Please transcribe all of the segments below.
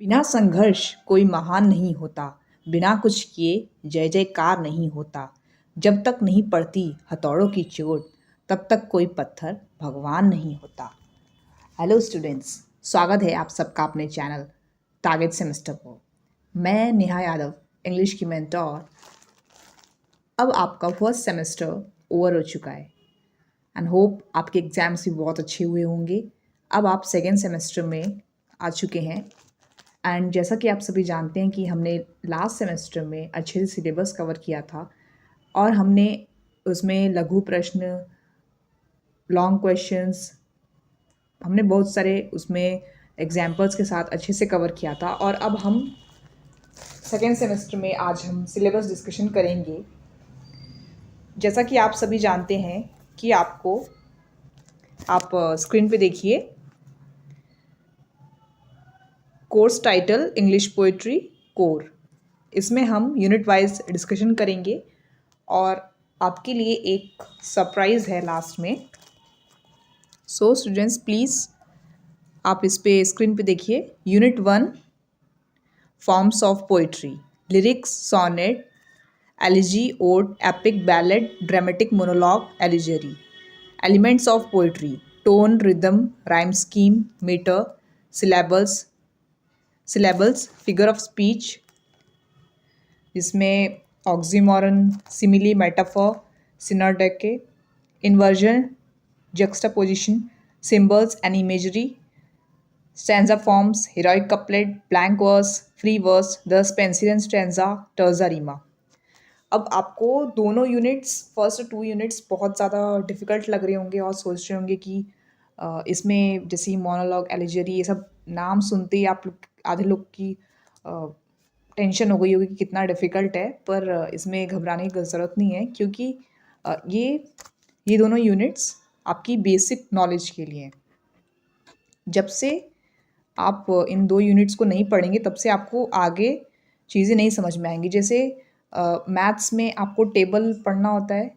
बिना संघर्ष कोई महान नहीं होता। बिना कुछ किए जय जयकार नहीं होता। जब तक नहीं पड़ती हथौड़ों की चोट तब तक कोई पत्थर भगवान नहीं होता। हेलो स्टूडेंट्स, स्वागत है आप सबका अपने चैनल टारगेट सेमेस्टर पर। मैं नेहा यादव, इंग्लिश की मेंटोर। अब आपका फर्स्ट सेमेस्टर ओवर हो चुका है एंड होप आपके एग्ज़ाम्स भी बहुत अच्छे हुए होंगे। अब आप सेकेंड सेमेस्टर में आ चुके हैं एंड जैसा कि आप सभी जानते हैं कि हमने लास्ट सेमेस्टर में अच्छे से सिलेबस कवर किया था और हमने उसमें लघु प्रश्न, लॉन्ग क्वेश्चंस, हमने बहुत सारे उसमें एग्जाम्पल्स के साथ अच्छे से कवर किया था। और अब हम सेकेंड सेमेस्टर में आज हम सिलेबस डिस्कशन करेंगे। जैसा कि आप सभी जानते हैं कि आप स्क्रीन पे देखिए, course title English poetry core. इसमें हम यूनिट वाइज डिस्कशन करेंगे और आपके लिए एक सरप्राइज़ है लास्ट में। सो स्टूडेंट्स प्लीज़ आप इस पे स्क्रीन पे देखिए। Unit 1, forms of poetry, lyrics, sonnet, elegy, ode, epic, ballad, dramatic monologue, allegory. Elements of poetry, tone, rhythm, rhyme scheme, metre, syllables, figure of speech, जिसमें oxymoron, simile, metaphor, synecdoche, inversion, juxtaposition, symbols and imagery, stanza forms, heroic couplet, blank verse, free verse, thus pensive stanza, terza rima। अब आपको दोनों units, first 2 units बहुत ज़्यादा difficult लग रहे होंगे और सोच रहे होंगे कि इसमें जैसे मोनोलॉग, एलिजरी, ये सब नाम सुनते ही आप लोग, आधे लोग की टेंशन हो गई होगी कि कितना डिफ़िकल्ट है। पर इसमें घबराने की ज़रूरत नहीं है, क्योंकि ये दोनों यूनिट्स आपकी बेसिक नॉलेज के लिए हैं। जब से आप इन 2 यूनिट्स को नहीं पढ़ेंगे तब से आपको आगे चीज़ें नहीं समझ में आएंगी। जैसे मैथ्स में आपको टेबल पढ़ना होता है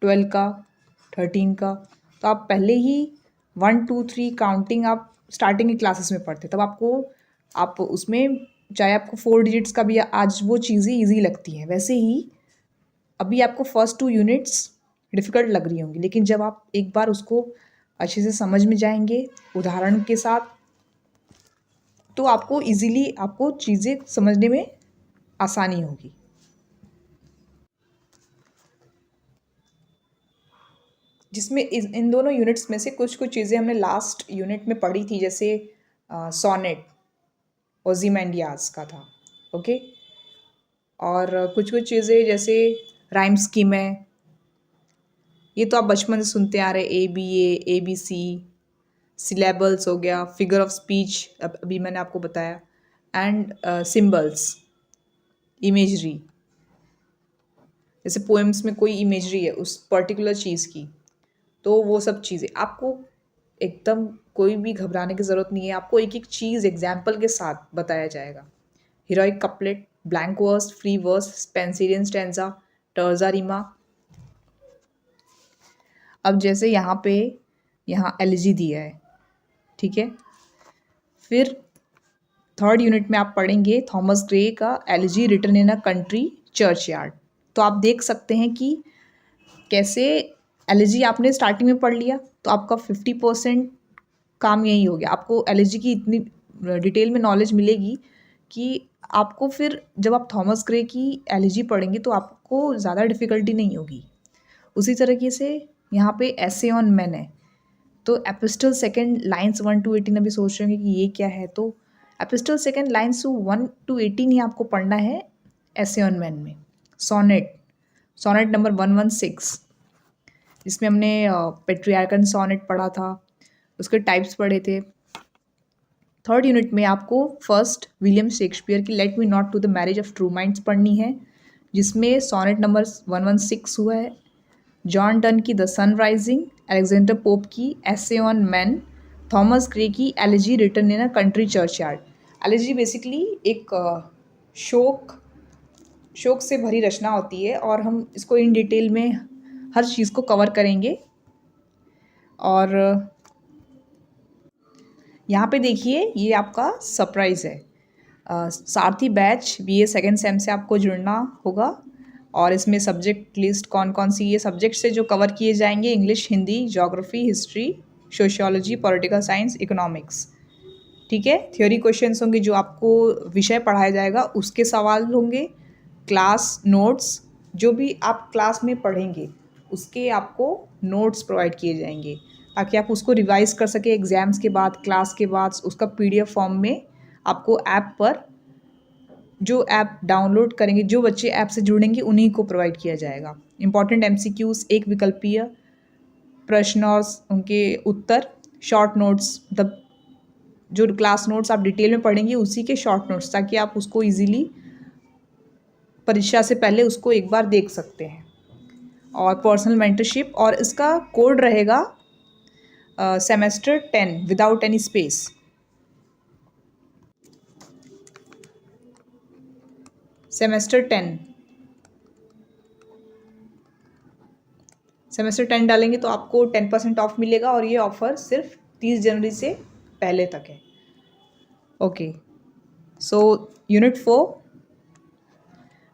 12 का, 13 का, तो आप पहले ही 1 2 3 काउंटिंग आप स्टार्टिंग की क्लासेस में पढ़ते, तब आप उसमें चाहे आपको 4 डिजिट्स का भी आज वो चीज़ें ईजी लगती हैं। वैसे ही अभी आपको फर्स्ट 2 यूनिट्स डिफ़िकल्ट लग रही होंगी, लेकिन जब आप एक बार उसको अच्छे से समझ में जाएंगे उदाहरण के साथ, तो आपको इजीली आपको चीज़ें समझने में आसानी होगी। जिसमें इन दोनों यूनिट्स में से कुछ कुछ चीज़ें हमने लास्ट यूनिट में पढ़ी थी, जैसे सोनेट ओज़िमैंडियाज़ का था, ओके। और कुछ कुछ चीज़ें जैसे राइम स्कीम है, ये तो आप बचपन से सुनते आ रहे, ए बी सी। सिलेबल्स हो गया, फिगर ऑफ स्पीच अभी मैंने आपको बताया, एंड सिम्बल्स, इमेजरी, जैसे पोएम्स में कोई इमेजरी है उस पर्टिकुलर चीज़ की, तो वो सब चीज़ें आपको एकदम कोई भी घबराने की ज़रूरत नहीं है। आपको एक एक चीज़ एग्जाम्पल के साथ बताया जाएगा। Heroic couplet, blank verse, free verse, Spenserian stanza, terza rima. अब जैसे यहाँ एलिजी दिया है, ठीक है। फिर थर्ड यूनिट में आप पढ़ेंगे थॉमस ग्रे का elegy written in a country churchyard. तो आप देख सकते हैं कि कैसे एलिजी आपने स्टार्टिंग में पढ़ लिया तो आपका 50% काम यही हो गया। आपको एलिजी की इतनी डिटेल में नॉलेज मिलेगी कि आपको फिर जब आप थॉमस ग्रे की एलिजी पढ़ेंगे तो आपको ज़्यादा डिफ़िकल्टी नहीं होगी। उसी तरीके से यहाँ पे एसे ऑन मैन है, तो एपिस्टल सेकेंड लाइन्स 1 to 18 अभी सोच रहे होंगे कि ये क्या है, तो एपिस्टल सेकेंड लाइन्स 1 to 18 ही आपको पढ़ना है एसे ऑन मैन में। सोनेट नंबर 116, जिसमें हमने पेट्रियार्कन सोनेट पढ़ा था, उसके टाइप्स पढ़े थे। थर्ड यूनिट में आपको फर्स्ट विलियम शेक्सपियर की let me not to the marriage of true minds पढ़नी है, जिसमें सोनेट नंबर 116 हुआ है। जॉन डन की the sun rising, Alexander Pope की essay on man, Thomas Gray की elegy written in a country churchyard. Elegy basically एक शोक से भरी रचना होती है और हम इसको इन डिटेल में हर चीज़ को कवर करेंगे। और यहाँ पे देखिए ये आपका सरप्राइज़ है। सारथी बैच बीए सेकेंड सेम से आपको जुड़ना होगा और इसमें सब्जेक्ट लिस्ट कौन कौन सी ये सब्जेक्ट से जो कवर किए जाएंगे, English, Hindi, geography, history, sociology, political science, economics. ठीक है, थ्योरी क्वेश्चंस होंगे, जो आपको विषय पढ़ाया जाएगा उसके सवाल होंगे। क्लास नोट्स, जो भी आप क्लास में पढ़ेंगे उसके आपको नोट्स प्रोवाइड किए जाएंगे ताकि आप उसको रिवाइज कर सके एग्जाम्स के बाद, क्लास के बाद उसका पीडीएफ फॉर्म में आपको ऐप पर, जो ऐप डाउनलोड करेंगे, जो बच्चे ऐप से जुड़ेंगे उन्हीं को प्रोवाइड किया जाएगा। इंपॉर्टेंट एमसीक्यूज, एक विकल्पीय प्रश्न और उनके उत्तर, शॉर्ट नोट्स, मतलब जो क्लास नोट्स आप डिटेल में पढ़ेंगे उसी के शॉर्ट नोट्स, ताकि आप उसको इजीली परीक्षा से पहले उसको एक बार देख सकते हैं। और पर्सनल मेंटरशिप, और इसका कोड रहेगा semester 10 without any space. Semester 10 semester 10 डालेंगे तो आपको 10% ऑफ मिलेगा और ये ऑफर सिर्फ 30 जनवरी से पहले तक है। Okay, so unit 4,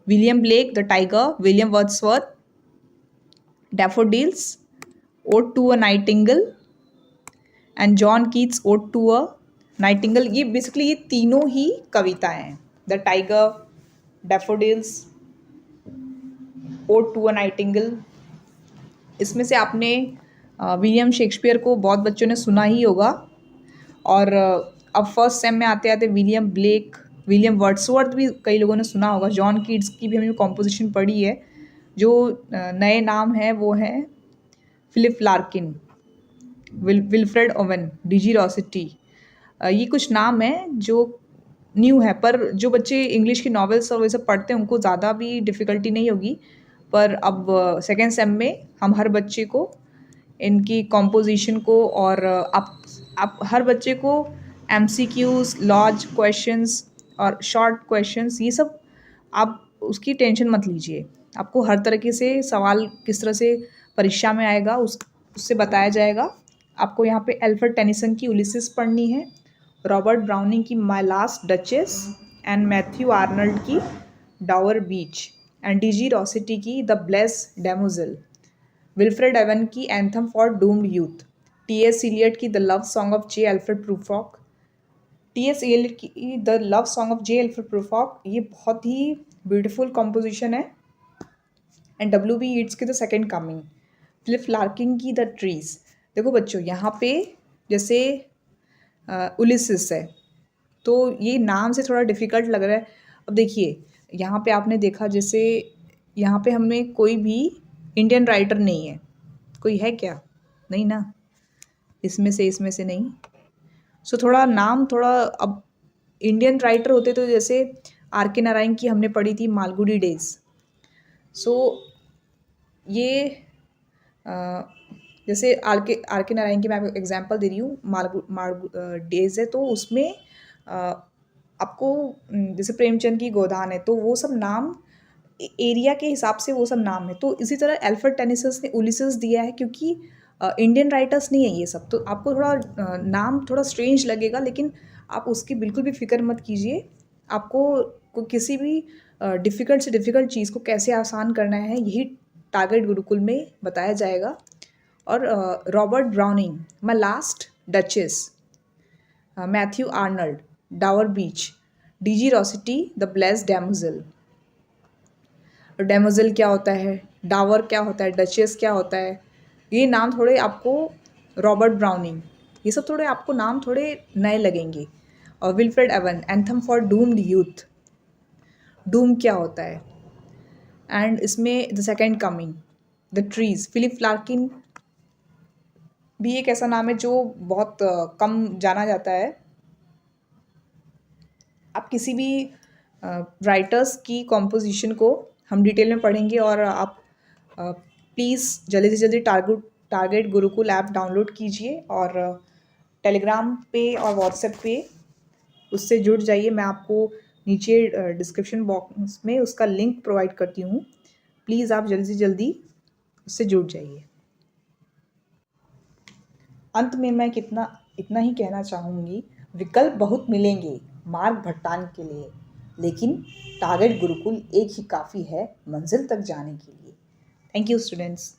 William Blake the tiger, William Wordsworth, daffodils, ode to a nightingale and John Keats ode to a nightingale. ये बेसिकली ये तीनों ही कविताएं हैं, the tiger, daffodils, ode to a nightingale. इसमें से आपने विलियम शेक्सपियर को बहुत बच्चों ने सुना ही होगा। और अब फर्स्ट सेम में आते आते विलियम ब्लेक, विलियम वर्ड्सवर्थ भी कई लोगों ने सुना होगा। जॉन कीट्स की भी हमने कॉम्पोजिशन पढ़ी है। जो नए नाम है वो हैं Philip Larkin, Wilfred Owen, D G Rossetti. ये कुछ नाम हैं जो न्यू है, पर जो बच्चे इंग्लिश की नॉवेल्स और वो सब पढ़ते हैं उनको ज़्यादा भी डिफ़िकल्टी नहीं होगी। पर अब सेकेंड सेम में हम हर बच्चे को इनकी कॉम्पोजिशन को, और आप हर बच्चे को एमसीक्यूज, लॉज क्वेश्चंस और शॉर्ट क्वेश्चंस, ये सब आप उसकी टेंशन मत लीजिए। आपको हर तरीके से सवाल किस तरह से परीक्षा में आएगा उससे बताया जाएगा। आपको यहाँ पे एल्फ्रेड टेनिसन की उलिसिस पढ़नी है, रॉबर्ट ब्राउनिंग की my last duchess and Matthew Arnold की Dover beach and D G Rossetti की the blessed damozel, Wilfred Owen की anthem for doomed youth, T S. Eliot की the love song of J. Alfred Prufrock, T S. Eliot की the love song of J. Alfred Prufrock, ये बहुत ही beautiful composition है। And W B. Yeats की the second coming, Philip Larkin की the trees. देखो बच्चों, यहाँ पे जैसे उलिसिस है तो ये नाम से थोड़ा डिफ़िकल्ट लग रहा है। अब देखिए यहाँ पे आपने देखा, जैसे यहाँ पे हमें कोई भी इंडियन राइटर नहीं है, कोई है क्या? नहीं ना, इसमें से नहीं। सो थोड़ा नाम थोड़ा, अब इंडियन राइटर होते तो जैसे आर के नारायण की हमने पढ़ी थी मालगुडी डेज। सो ये अ, जैसे आर के नारायण की मैं एग्जांपल दे रही हूँ, मालगु डेज है तो उसमें आपको जैसे प्रेमचंद की गोदान है तो वो सब नाम एरिया के हिसाब से वो सब नाम है। तो इसी तरह एल्फ्रेड टेनिसन ने उलिसेस दिया है क्योंकि इंडियन राइटर्स नहीं है ये सब, तो आपको थोड़ा नाम थोड़ा स्ट्रेंज लगेगा, लेकिन आप उसकी बिल्कुल भी फिक्र मत कीजिए। आपको किसी भी डिफ़िकल्ट से डिफ़िकल्ट चीज़ को कैसे आसान करना है यही टारगेट गुरुकुल में बताया जाएगा। और Robert Browning my last duchess, Matthew Arnold Dover beach, D G Rossetti the blessed damozel. Damozel क्या होता है, डावर क्या होता है, डचेस क्या होता है, ये नाम थोड़े आपको, रॉबर्ट ब्राउनिंग, ये सब थोड़े आपको नाम थोड़े नए लगेंगे। और Wilfred Owen, anthem for doomed youth, doom क्या होता है। एंड इसमें the second coming, the trees, Philip Larkin भी एक ऐसा नाम है जो बहुत कम जाना जाता है। आप किसी भी राइटर्स की कॉम्पोजिशन को हम डिटेल में पढ़ेंगे, और आप प्लीज़ जल्दी से जल्दी टारगेट गुरुकुल ऐप डाउनलोड कीजिए और टेलीग्राम पे और व्हाट्सएप पे उससे जुड़ जाइए। मैं आपको नीचे डिस्क्रिप्शन बॉक्स में उसका लिंक प्रोवाइड करती हूँ। प्लीज़ आप जल्दी से जल्दी उससे जुड़ जाइए। अंत में मैं कितना इतना ही कहना चाहूँगी, विकल्प बहुत मिलेंगे मार्ग भटकाने के लिए, लेकिन टारगेट गुरुकुल एक ही काफ़ी है मंजिल तक जाने के लिए। Thank you students.